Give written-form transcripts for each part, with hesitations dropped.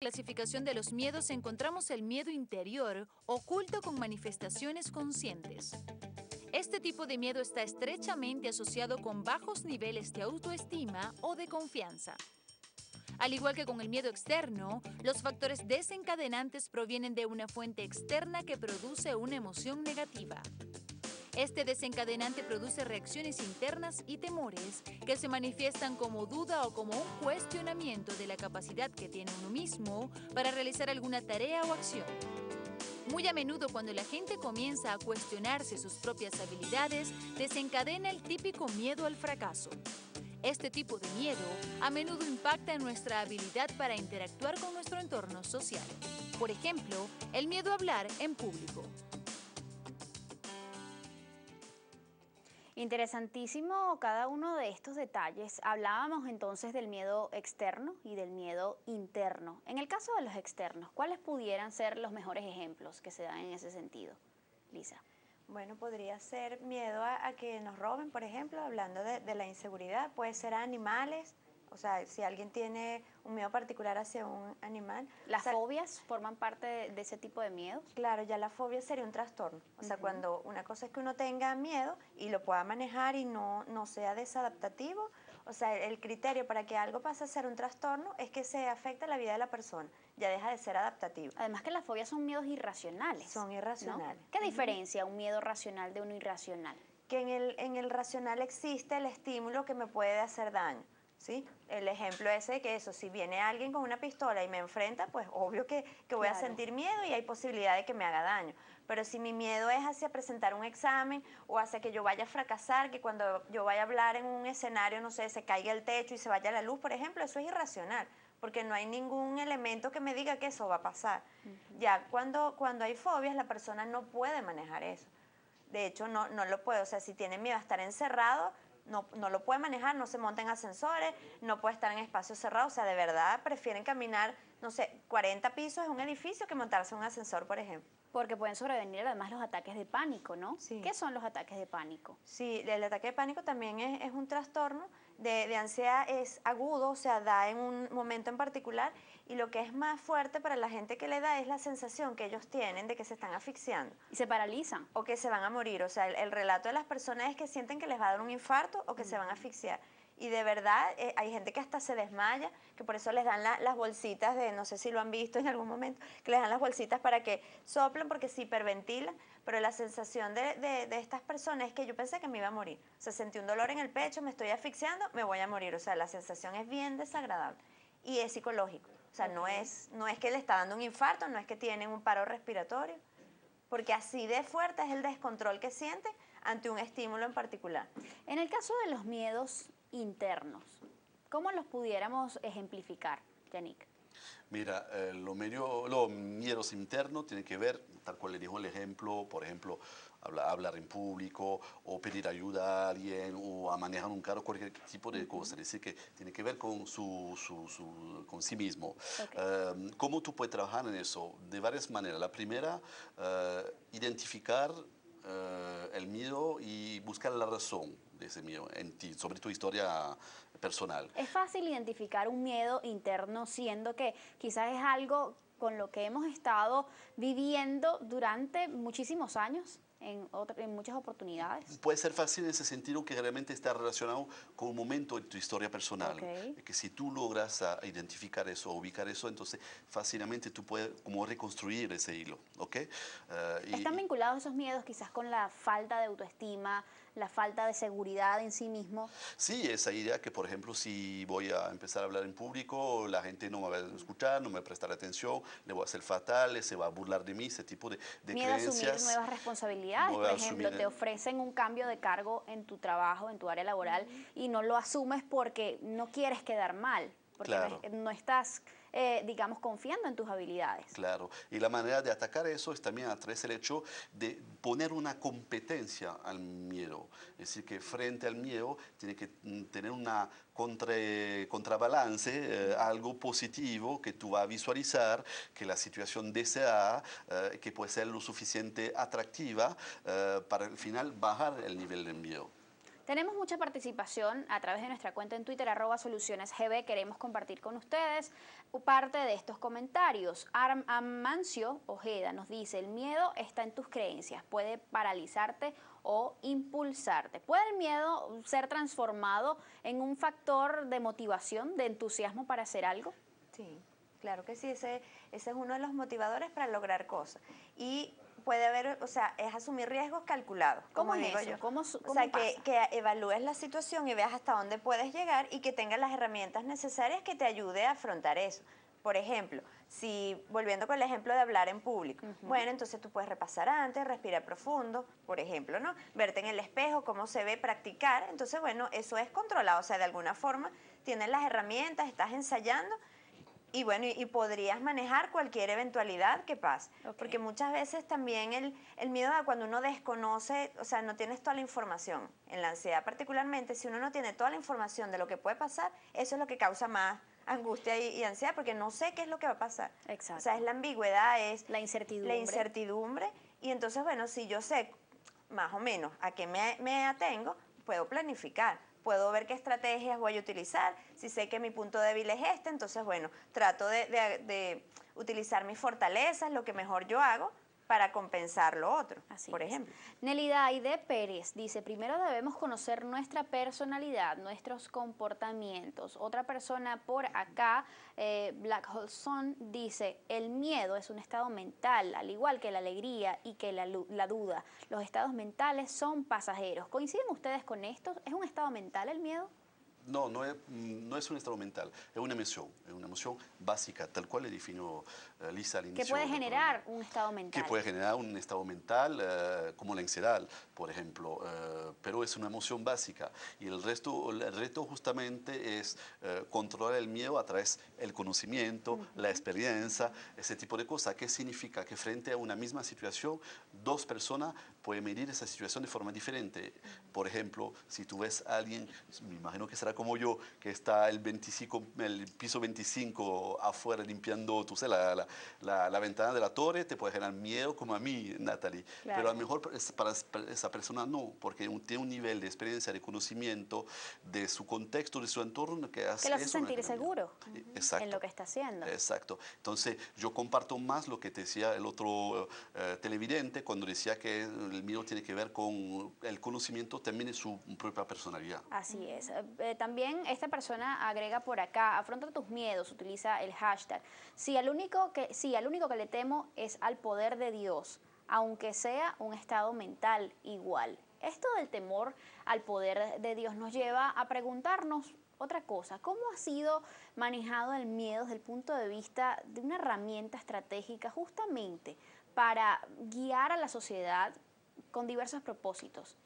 Clasificación de los miedos encontramos el miedo interior, oculto con manifestaciones conscientes. Este tipo de miedo está estrechamente asociado con bajos niveles de autoestima o de confianza. Al igual que con el miedo externo, los factores desencadenantes provienen de una fuente externa que produce una emoción negativa. Este desencadenante produce reacciones internas y temores que se manifiestan como duda o como un cuestionamiento de la capacidad que tiene uno mismo para realizar alguna tarea o acción. Muy a menudo cuando la gente comienza a cuestionarse sus propias habilidades, desencadena el típico miedo al fracaso. Este tipo de miedo a menudo impacta en nuestra habilidad para interactuar con nuestro entorno social. Por ejemplo, el miedo a hablar en público. Interesantísimo cada uno de estos detalles. Hablábamos entonces del miedo externo y del miedo interno. En el caso de los externos, ¿cuáles pudieran ser los mejores ejemplos que se dan en ese sentido? Lisa. Bueno, podría ser miedo a que nos roben, por ejemplo, hablando de la inseguridad, puede ser a animales, o sea, si alguien tiene un miedo particular hacia un animal. ¿Las o sea, fobias forman parte de ese tipo de miedos? Claro, ya la fobia sería un trastorno. O sea, cuando una cosa es que uno tenga miedo y lo pueda manejar y no sea desadaptativo, o sea, el criterio para que algo pase a ser un trastorno es que se afecta la vida de la persona, ya deja de ser adaptativo. Además que las fobias son miedos irracionales. Son irracionales. ¿No? ¿Qué diferencia un miedo racional de uno irracional? Que en el racional existe el estímulo que me puede hacer daño. ¿Sí? El ejemplo ese de que eso, si viene alguien con una pistola y me enfrenta, pues obvio que voy a sentir miedo y hay posibilidad de que me haga daño. Pero si mi miedo es hacia presentar un examen o hacia que yo vaya a fracasar, que cuando yo vaya a hablar en un escenario, no sé, se caiga el techo y se vaya la luz, por ejemplo, eso es irracional, porque no hay ningún elemento que me diga que eso va a pasar. Ya cuando hay fobias, la persona no puede manejar eso. De hecho, no lo puede. O sea, si tiene miedo a estar encerrado, no lo puede manejar, no se monta en ascensores, no puede estar en espacios cerrados. O sea, de verdad prefieren caminar, no sé, 40 pisos en un edificio que montarse en un ascensor, por ejemplo. Porque pueden sobrevenir además los ataques de pánico, ¿no? Sí. ¿Qué son los ataques de pánico? Sí, el ataque de pánico también es un trastorno de ansiedad, es agudo, o sea, da en un momento en particular, y lo que es más fuerte para la gente que le da es la sensación que ellos tienen de que se están asfixiando. Y se paralizan. O que se van a morir, o sea, el relato de las personas es que sienten que les va a dar un infarto o que se van a asfixiar. Y de verdad hay gente que hasta se desmaya, que por eso les dan las bolsitas de, no sé si lo han visto en algún momento, que les dan las bolsitas para que soplen porque se hiperventilan, pero la sensación de estas personas es que yo pensé que me iba a morir. O sea, sentí un dolor en el pecho, me estoy asfixiando, me voy a morir. O sea, la sensación es bien desagradable y es psicológico. O sea, no es que le está dando un infarto, no es que tienen un paro respiratorio, porque así de fuerte es el descontrol que sienten ante un estímulo en particular. En el caso de los miedos internos, ¿cómo los pudiéramos ejemplificar, Yannick? Mira, los miedos internos tienen que ver, tal cual le dijo el ejemplo, por ejemplo, hablar en público o pedir ayuda a alguien o a manejar un carro, cualquier tipo de cosa. Es decir, que tiene que ver con, con sí mismo. Okay. ¿Cómo tú puedes trabajar en eso? De varias maneras. La primera, identificar el miedo y buscar la razón de ese miedo en ti, sobre tu historia personal. Es fácil identificar un miedo interno, siendo que quizás es algo con lo que hemos estado viviendo durante muchísimos años. En muchas oportunidades. Puede ser fácil en ese sentido que realmente está relacionado con un momento en tu historia personal. Okay. Que si tú logras identificar eso, ubicar eso, entonces fácilmente tú puedes como reconstruir ese hilo. ¿Okay? ¿Están vinculados esos miedos quizás con la falta de autoestima, la falta de seguridad en sí mismo? Sí, esa idea que, por ejemplo, si voy a empezar a hablar en público, la gente no me va a escuchar, no me va a prestar atención, le voy a hacer fatal, se va a burlar de mí, ese tipo de miedo creencias. Miedo a asumir nuevas responsabilidades. Por ejemplo, te ofrecen un cambio de cargo en tu trabajo, en tu área laboral, y no lo asumes porque no quieres quedar mal, porque claro. no estás, digamos, confiando en tus habilidades. Claro, y la manera de atacar eso es también a través del hecho de poner una competencia al miedo. Es decir, que frente al miedo tiene que tener una contrabalance, algo positivo que tú vas a visualizar, que la situación deseada, que puede ser lo suficiente atractiva para al final bajar el nivel del miedo. Tenemos mucha participación a través de nuestra cuenta en Twitter, @solucionesgb. Queremos compartir con ustedes parte de estos comentarios. Amancio Ojeda nos dice, el miedo está en tus creencias, puede paralizarte o impulsarte. ¿Puede el miedo ser transformado en un factor de motivación, de entusiasmo para hacer algo? Sí, claro que sí, ese es uno de los motivadores para lograr cosas. Y puede haber, o sea, es asumir riesgos calculados. ¿Cómo como es digo eso? yo. ¿Cómo O sea, pasa? que evalúes la situación y veas hasta dónde puedes llegar y que tengas las herramientas necesarias que te ayude a afrontar eso. Por ejemplo, si, volviendo con el ejemplo de hablar en público, bueno, entonces tú puedes repasar antes, respirar profundo, por ejemplo, ¿no? Verte en el espejo, cómo se ve, practicar. Entonces, bueno, eso es controlado, o sea, de alguna forma tienes las herramientas, estás ensayando. Y bueno, y podrías manejar cualquier eventualidad que pase. Ok. Porque muchas veces también el miedo a cuando uno desconoce, o sea, no tienes toda la información. En la ansiedad particularmente, si uno no tiene toda la información de lo que puede pasar, eso es lo que causa más angustia y ansiedad, porque no sé qué es lo que va a pasar. Exacto. O sea, es la ambigüedad, es La incertidumbre. la incertidumbre. Y entonces, bueno, si yo sé más o menos a qué me atengo, puedo planificar. Puedo ver qué estrategias voy a utilizar. Si sé que mi punto débil es este, entonces, bueno, trato de utilizar mis fortalezas, lo que mejor yo hago, para compensar lo otro, Así por es. ejemplo. Nelida Aide Pérez dice, primero debemos conocer nuestra personalidad, nuestros comportamientos. Otra persona por acá, Black Hole Sun, dice, el miedo es un estado mental, al igual que la alegría y que la duda. Los estados mentales son pasajeros. ¿Coinciden ustedes con esto? ¿Es un estado mental el miedo? No, no es un estado mental, es una emoción básica, tal cual le definió Lisa al inicio. ¿Qué puede del generar programa. un estado mental? Que puede generar un estado mental como la ansiedad, por ejemplo, pero es una emoción básica. Y el reto justamente es controlar el miedo a través del conocimiento, la experiencia, ese tipo de cosas. ¿Qué significa? Que frente a una misma situación, dos personas pueden medir esa situación de forma diferente. Por ejemplo, si tú ves a alguien, me imagino que será como yo, que está el piso 25 afuera limpiando, tú sabes, la ventana de la torre, te puede generar miedo como a mí, Natalie. Claro. Pero a lo mejor para esa persona no, porque tiene un nivel de experiencia, de conocimiento, de su contexto, de su entorno, que Que lo hace eso sentir genera miedo. seguro Exacto. en lo que está haciendo. Exacto. Entonces, yo comparto más lo que te decía el otro televidente cuando decía que el miedo tiene que ver con el conocimiento también de su propia personalidad. Así es. También esta persona agrega por acá, afronta tus miedos, utiliza el hashtag. Sí, al único que le temo es al poder de Dios, aunque sea un estado mental igual. Esto del temor al poder de Dios nos lleva a preguntarnos otra cosa. ¿Cómo ha sido manejado el miedo desde el punto de vista de una herramienta estratégica justamente para guiar a la sociedad con diversos propósitos?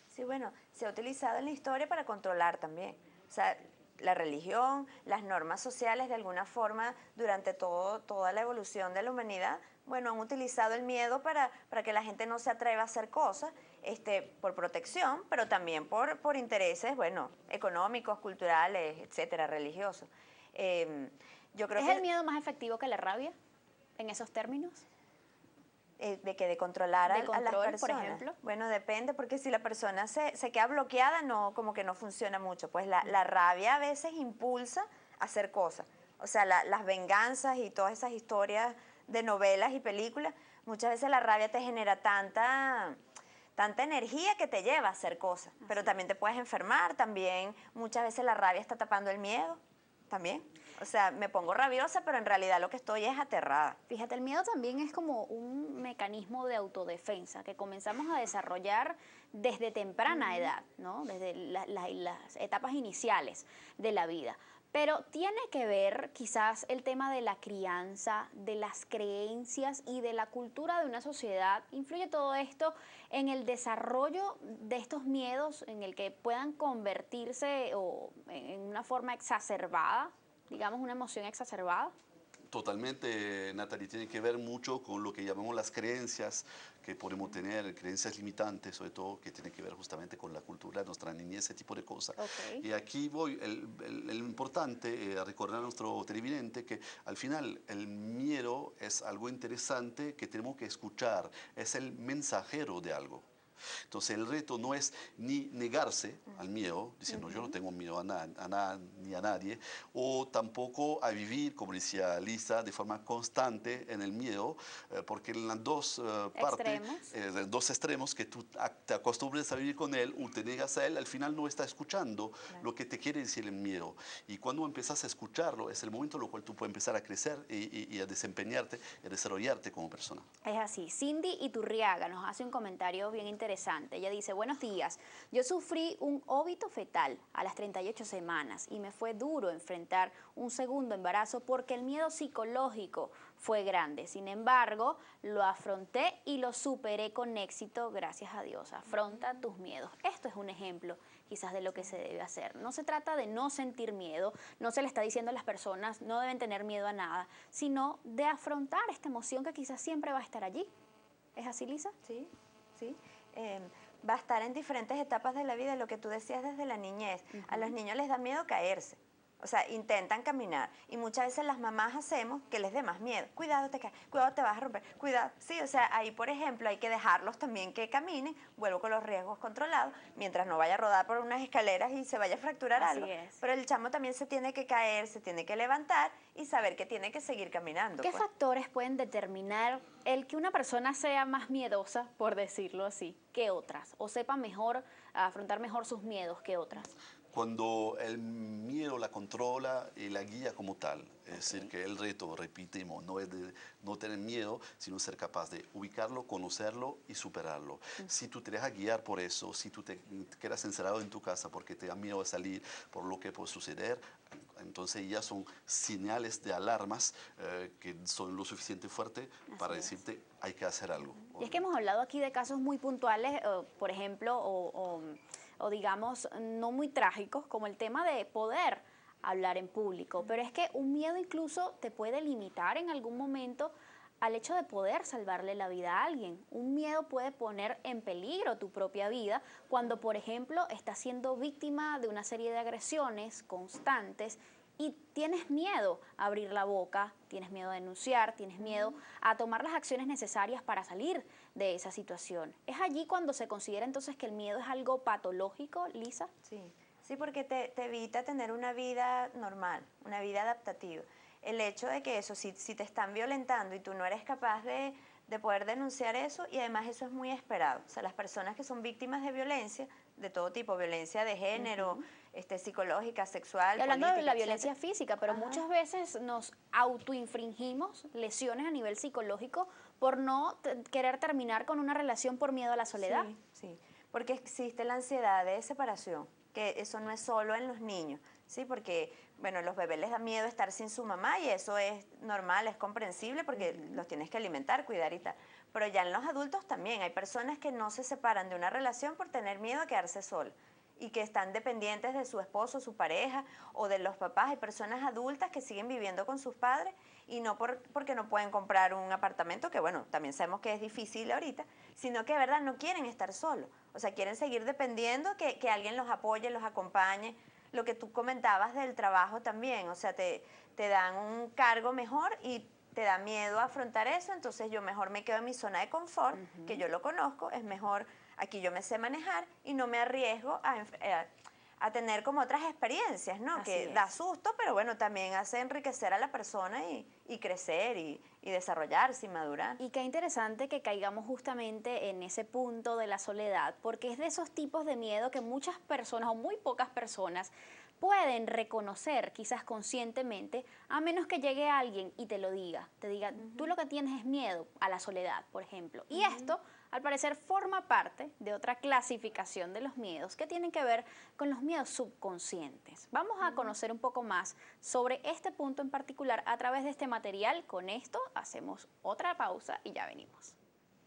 Sí, bueno, se ha utilizado en la historia para controlar también. O sea, la religión, las normas sociales, de alguna forma, durante toda la evolución de la humanidad, bueno, han utilizado el miedo para que la gente no se atreva a hacer cosas, por protección, pero también por intereses, bueno, económicos, culturales, etcétera, religiosos. Yo creo ¿Es que el miedo más efectivo que la rabia en esos términos? de controlar De a las control, personas. por ejemplo. Bueno, depende, porque si la persona se queda bloqueada, no, como que no funciona mucho. Pues la rabia a veces impulsa a hacer cosas. O sea, las venganzas y todas esas historias de novelas y películas, muchas veces la rabia te genera tanta energía que te lleva a hacer cosas. Pero también te puedes enfermar, también muchas veces la rabia está tapando el miedo, también. O sea, me pongo rabiosa, pero en realidad lo que estoy es aterrada. Fíjate, el miedo también es como un mecanismo de autodefensa que comenzamos a desarrollar desde temprana edad, ¿no? Desde las etapas iniciales de la vida. Pero tiene que ver quizás el tema de la crianza, de las creencias y de la cultura de una sociedad. ¿Influye todo esto en el desarrollo de estos miedos, en el que puedan convertirse o en una forma exacerbada, digamos una emoción exacerbada? Totalmente, Natalie, tiene que ver mucho con lo que llamamos las creencias que podemos tener, creencias limitantes, sobre todo que tienen que ver justamente con la cultura, nuestra niñez, ese tipo de cosas. Okay. Y aquí voy, el importante, recordar a nuestro televidente que al final el miedo es algo interesante que tenemos que escuchar, es el mensajero de algo. Entonces el reto no es ni negarse al miedo, diciendo yo no tengo miedo a nada ni a nadie, o tampoco a vivir, como decía Lisa, de forma constante en el miedo, porque en las dos partes, dos extremos, que tú te acostumbres a vivir con él o te negas a él, al final no está escuchando lo que te quiere decir el miedo. Y cuando empiezas a escucharlo, es el momento en el cual tú puedes empezar a crecer y a desempeñarte y a desarrollarte como persona. Es así. Cindy Iturriaga nos hace un comentario bien interesante. Ella dice, buenos días, yo sufrí un óbito fetal a las 38 semanas y me fue duro enfrentar un segundo embarazo porque el miedo psicológico fue grande. Sin embargo, lo afronté y lo superé con éxito, gracias a Dios. Afronta tus miedos. Esto es un ejemplo quizás de lo que se debe hacer. No se trata de no sentir miedo, no se le está diciendo a las personas no deben tener miedo a nada, sino de afrontar esta emoción que quizás siempre va a estar allí. ¿Es así, Lisa? Sí, sí. Va a estar en diferentes etapas de la vida, lo que tú decías desde la niñez. A los niños les da miedo caerse. O sea, intentan caminar y muchas veces las mamás hacemos que les dé más miedo. Cuidado, te caes, cuidado, te vas a romper, cuidado. Sí, o sea, ahí, por ejemplo, hay que dejarlos también que caminen, vuelvo con los riesgos controlados, mientras no vaya a rodar por unas escaleras y se vaya a fracturar algo. Pero el chamo también se tiene que caer, se tiene que levantar y saber que tiene que seguir caminando. ¿Qué factores pueden determinar el que una persona sea más miedosa, por decirlo así, que otras? O sepa mejor, afrontar mejor sus miedos que otras. Cuando el miedo la controla y la guía como tal, es decir, que el reto, repetimos, no es de no tener miedo, sino ser capaz de ubicarlo, conocerlo y superarlo. Si tú te dejas guiar por eso, si tú te quedas encerrado en tu casa porque te da miedo de salir por lo que puede suceder, entonces ya son señales de alarmas que son lo suficiente fuertes para decirte hay que hacer algo. Y es que hemos hablado aquí de casos muy puntuales, por ejemplo, o digamos no muy trágicos, como el tema de poder hablar en público, pero es que un miedo incluso te puede limitar en algún momento al hecho de poder salvarle la vida a alguien. Un miedo puede poner en peligro tu propia vida cuando, por ejemplo, estás siendo víctima de una serie de agresiones constantes y tienes miedo a abrir la boca, tienes miedo a denunciar, tienes miedo a tomar las acciones necesarias para salir de esa situación. ¿Es allí cuando se considera entonces que el miedo es algo patológico, Lisa? Sí, sí, porque te evita tener una vida normal, una vida adaptativa. El hecho de que eso, si te están violentando y tú no eres capaz de poder denunciar eso, y además eso es muy esperado. O sea, las personas que son víctimas de violencia, de todo tipo, violencia de género, psicológica, sexual, y hablando política, de la violencia física, pero muchas veces nos autoinfringimos lesiones a nivel psicológico por no querer terminar con una relación por miedo a la soledad. Sí, sí, porque existe la ansiedad de separación, que eso no es solo en los niños, ¿sí? Porque, bueno, los bebés les da miedo estar sin su mamá y eso es normal, es comprensible porque los tienes que alimentar, cuidar y tal. Pero ya en los adultos también hay personas que no se separan de una relación por tener miedo a quedarse sola y que están dependientes de su esposo, su pareja o de los papás. Hay personas adultas que siguen viviendo con sus padres y no porque no pueden comprar un apartamento, que bueno, también sabemos que es difícil ahorita, sino que de verdad no quieren estar solos. O sea, quieren seguir dependiendo, que alguien los apoye, los acompañe. Lo que tú comentabas del trabajo también, o sea, te dan un cargo mejor y te da miedo a afrontar eso, entonces yo mejor me quedo en mi zona de confort, que yo lo conozco, es mejor, aquí yo me sé manejar y no me arriesgo a tener como otras experiencias, ¿no? Que da susto, pero bueno, también hace enriquecer a la persona y crecer y desarrollarse y madurar. Y qué interesante que caigamos justamente en ese punto de la soledad, porque es de esos tipos de miedo que muchas personas o muy pocas personas pueden reconocer, quizás conscientemente, a menos que llegue alguien y te lo diga. Te diga, tú lo que tienes es miedo a la soledad, por ejemplo. Y esto, al parecer, forma parte de otra clasificación de los miedos que tienen que ver con los miedos subconscientes. Vamos a conocer un poco más sobre este punto en particular a través de este material. Con esto hacemos otra pausa y ya venimos.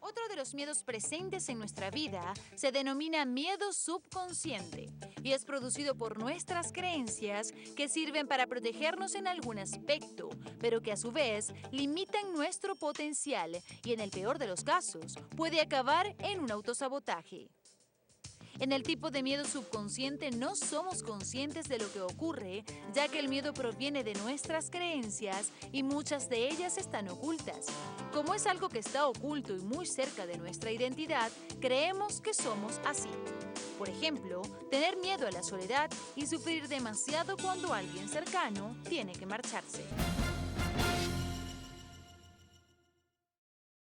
Otro de los miedos presentes en nuestra vida se denomina miedo subconsciente y es producido por nuestras creencias que sirven para protegernos en algún aspecto, pero que a su vez limitan nuestro potencial y en el peor de los casos puede acabar en un autosabotaje. En el tipo de miedo subconsciente no somos conscientes de lo que ocurre, ya que el miedo proviene de nuestras creencias y muchas de ellas están ocultas. Como es algo que está oculto y muy cerca de nuestra identidad, creemos que somos así. Por ejemplo, tener miedo a la soledad y sufrir demasiado cuando alguien cercano tiene que marcharse.